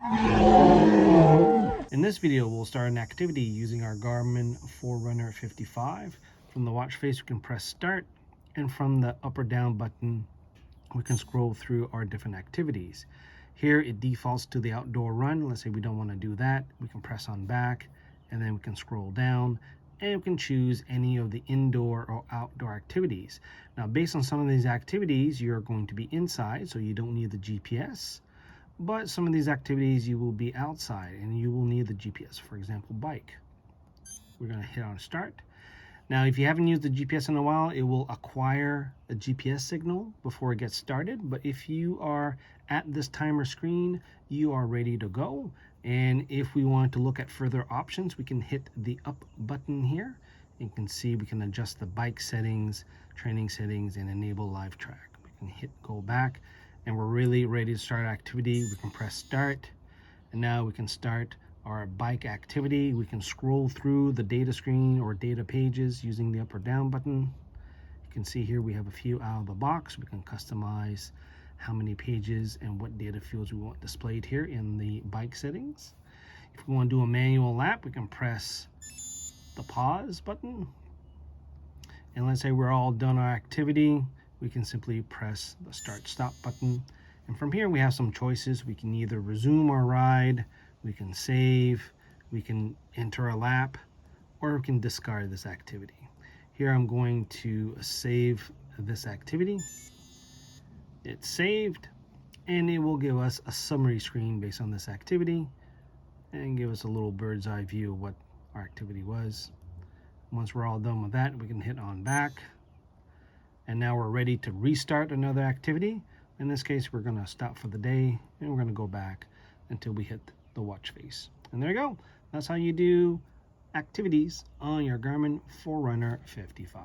In this video, we'll start an activity using our Garmin Forerunner 55. From the watch face, we can press start, and from the up or down button, we can scroll through our different activities. Here, it defaults to the outdoor run. Let's say we don't want to do that. We can press on back, and then we can scroll down, and we can choose any of the indoor or outdoor activities. Now, based on some of these activities, you're going to be inside, so you don't need the GPS. But some of these activities you will be outside and you will need the GPS. For example, bike. We're going to hit on start. Now, if you haven't used the GPS in a while, it will acquire a GPS signal before it gets started. But if you are at this timer screen, you are ready to go. And if we want to look at further options, we can hit the up button here. You can see we can adjust the bike settings, training settings, and enable live track. We can hit go back. And we're really ready to start our activity. We can press start, and now we can start our bike activity. We can scroll through the data screen or data pages using the up or down button. You can see here we have a few out of the box. We can customize how many pages and what data fields we want displayed here in the bike settings. If we want to do a manual lap, we can press the pause button. And let's say we're all done our activity, we can simply press the start stop button. And from here we have some choices. We can either resume our ride, we can save, we can enter a lap, or we can discard this activity. Here I'm going to save this activity. It's saved, and it will give us a summary screen based on this activity and give us a little bird's eye view of what our activity was. Once we're all done with that, we can hit on back. And now we're ready to restart another activity. In this case, we're going to stop for the day, and we're going to go back until we hit the watch face. And there you go. That's how you do activities on your Garmin Forerunner 55.